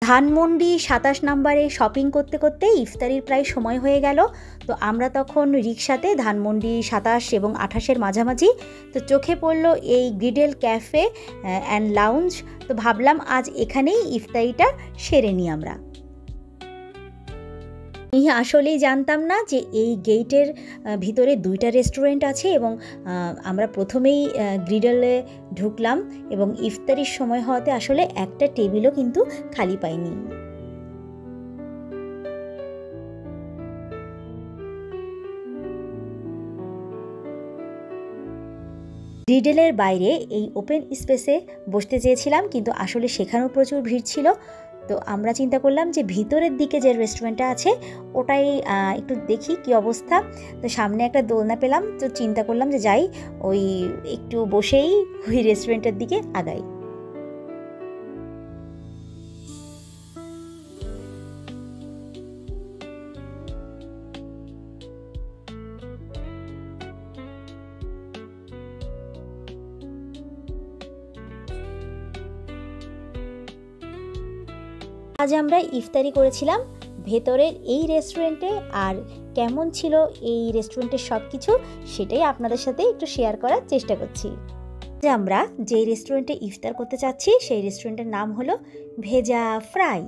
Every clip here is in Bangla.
ধানমন্ডি ২৭ নম্বরে শপিং করতে করতে ইফতারির প্রায় সময় হয়ে গেল। তো আমরা তখন রিক্সাতে ধানমন্ডি ২৭ এবং ২৮-এর মাঝামাঝি। তো চোখে পড়লো এই গ্রিডেল ক্যাফে অ্যান্ড লাউঞ্জ। তো ভাবলাম আজ এখানেই ইফতারিটা সেরে নিই আমরা। আমি আসলেই জানতাম না যে এই গেটের ভিতরে 2টা রেস্টুরেন্ট আছে এবং আমরা প্রথমেই গ্রিডেলে ঢুকলাম এবং ইফতারির সময় হওয়াতে আসলে একটা টেবিলও কিন্তু খালি পাইনি। গ্রিডেলের বাইরে এই ওপেন স্পেসে বসতে চেয়েছিলাম, কিন্তু আসলে সেখানেও প্রচুর ভিড় ছিল। তো আমরা চিন্তা করলাম যে ভিতরের দিকে যে রেস্টুরেন্টটা আছে ওটাই একটু দেখি কি অবস্থা। তো সামনে একটা দোলনা পেলাম, তো চিন্তা করলাম যে যাই, ওই একটু বসেই ওই রেস্টুরেন্টের দিকে আগাই। আজ আমরা ইফতারি করেছিলাম ভেতরের এই রেস্টুরেন্টে। আর কেমন ছিল এই রেস্টুরেন্টের সব কিছু সেটাই আপনাদের সাথে একটু শেয়ার করার চেষ্টা করছি। যে আমরা যে রেস্টুরেন্টে ইফতার করতে চাচ্ছি সেই রেস্টুরেন্টের নাম হলো ভেজা ফ্রাই।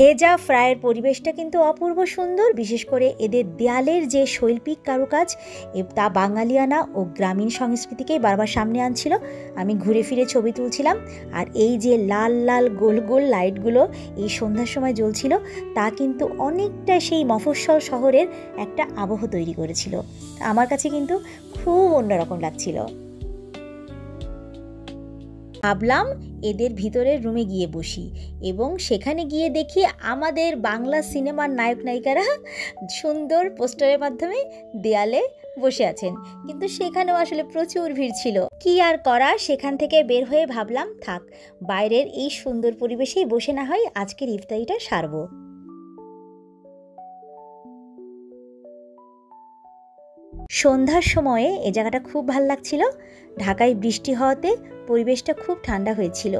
ভেজা ফ্রাইয়ের পরিবেশটা কিন্তু অপূর্ব সুন্দর, বিশেষ করে এদের দেয়ালের যে শৈল্পিক কারুকাজ তা বাঙালিয়ানা ও গ্রামীণ সংস্কৃতিকেই বারবার সামনে আনছিল। আমি ঘুরে ফিরে ছবি তুলছিলাম, আর এই যে লাল লাল গোল গোল লাইটগুলো এই সন্ধ্যার সময় জ্বলছিল তা কিন্তু অনেকটা সেই মফস্বল শহরের একটা আবহ তৈরি করেছিল। আমার কাছে কিন্তু খুব অন্যরকম লাগছিল। ভাবলাম এদের ভিতরের রুমে গিয়ে বসি এবং সেখানে গিয়ে দেখি আমাদের বাংলা সিনেমার নায়ক নায়িকারা সুন্দর পোস্টারের মাধ্যমে দেয়ালে বসে আছেন, কিন্তু সেখানেও আসলে প্রচুর ভিড় ছিল। কি আর করা, সেখান থেকে বের হয়ে ভাবলাম থাক, বাইরের এই সুন্দর পরিবেশেই বসে না হয় আজকের ইফতারিটা সারবো। সন্ধ্যার সময়ে এই জায়গাটা খুব ভাল লাগছিল। ঢাকায় বৃষ্টি হওয়াতে পরিবেশটা খুব ঠান্ডা হয়েছিল।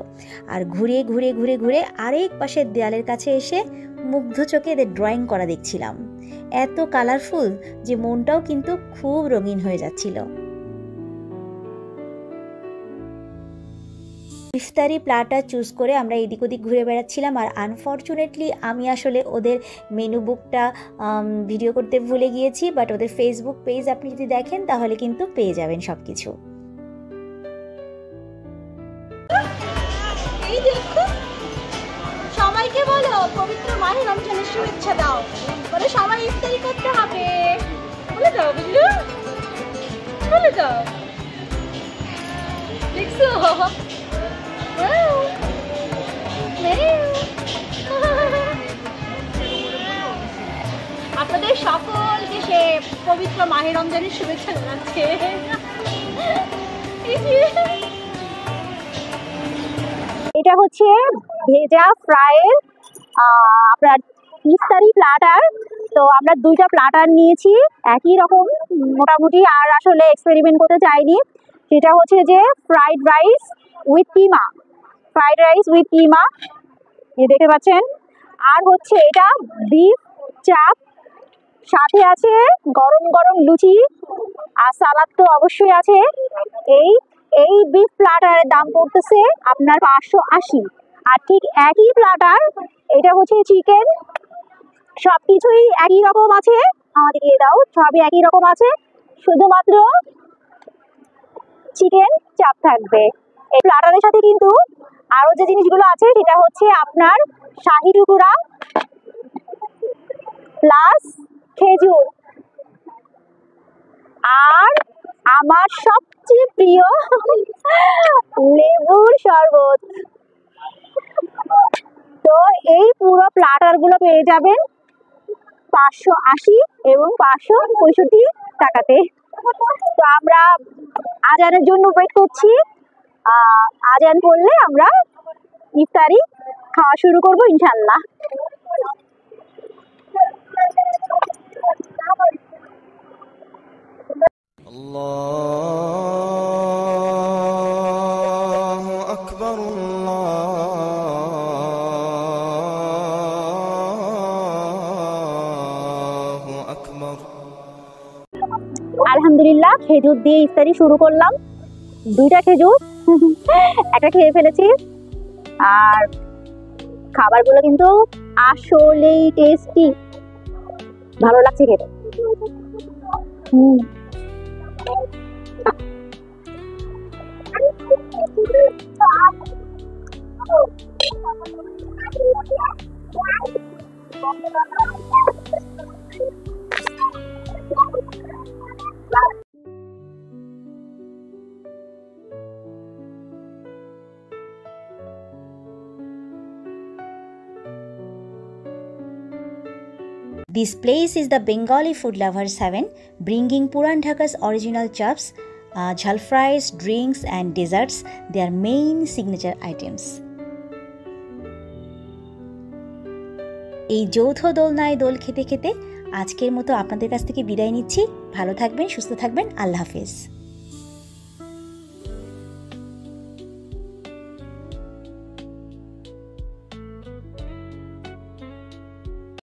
আর ঘুরে ঘুরে ঘুরে ঘুরে আরেক পাশের দেয়ালের কাছে এসে মুগ্ধ চোখে এদের ড্রয়িং করা দেখছিলাম। এত কালারফুল যে মনটাও কিন্তু খুব রঙিন হয়ে যাচ্ছিল। ইফতারি প্লাটার চুজ করে আমরা এদিক ওদিক ঘুরে বেড়াচ্ছিলাম। আর আনফর্চুনেটলি আমি আসলে ওদের মেনু বুকটা ভিডিও করতে ভুলে গিয়েছি, বাট ওদের ফেসবুক পেজ আপনি যদি দেখেন তাহলে কিন্তু পেয়ে যাবেন সব কিছু। সবাইকে বলো পবিত্র মাহে রমজানের শুভেচ্ছা দাও, বলে সবাই ইফতারি করতে হবে, বলে দাও, বুঝলো, বলে দাও। দেখছো আপনাদের সকলকে সে পবিত্র মাহে রমজানের শুভেচ্ছা জানাচ্ছে। এটা হচ্ছে ভেজা ফ্রাইয়ের আপনার ইফতারি প্লাটার। তো আমরা 2টা প্লাটার নিয়েছি একই রকম মোটামুটি, আর আসলে এক্সপেরিমেন্ট করতে চাইনি। সেটা হচ্ছে যে fried rice with keema, fried rice with keema, এই দেখতে পাচ্ছেন। আর হচ্ছে এটা বিফ চাপ, সাথে আছে গরম গরম লুচি, আর সালাদ তো অবশ্যই আছে। এই বিফ প্লাটারের দাম পড়তেছে আপনার 580। আর ঠিক একই প্লাটার এটা হচ্ছে চিকেন, সবকিছুই একই রকম আছে। আমাদের দিয়ে দাও, সবই একই রকম আছে, শুধুমাত্র চিকেন চাপ থাকবে। এই প্লাটারের সাথে কিন্তু আরো যে জিনিসগুলো আছে সেটা হচ্ছে আপনার শাহি টুকুরা প্লাস খেজুর, আর আমার সবচেয়ে প্রিয় লেবুর শরবত। তো এই পুরো প্লাটার গুলো পেয়ে যাবেন 580 এবং 565 টাকাতে। তো আমরা আজানের জন্য ওয়েট করছি, আজান পড়লে আমরা ইফতারি খাওয়া শুরু করবো ইনশাল্লাহ। আল্লাহু আকবার, আল্লাহু খেজুর দিয়ে ইফতারি শুরু করলাম। 2টা খেজুর একটা খেয়ে ফেলেছি। আর খাবারগুলো কিন্তু আসলেই টেস্টি, ভালো লাগছে খেতে। This place is the Bengali Food Lovers Heaven, bringing Puran Dhaka's original chops, jhal fries, drinks and desserts, their main signature items. এই যৌথ দোলনায় দোল খেতে খেতে আজকের মতো আপনাদের কাছ থেকে বিদায় নিচ্ছি। ভালো থাকবেন, সুস্থ থাকবেন, আল্লাহ হাফেজ।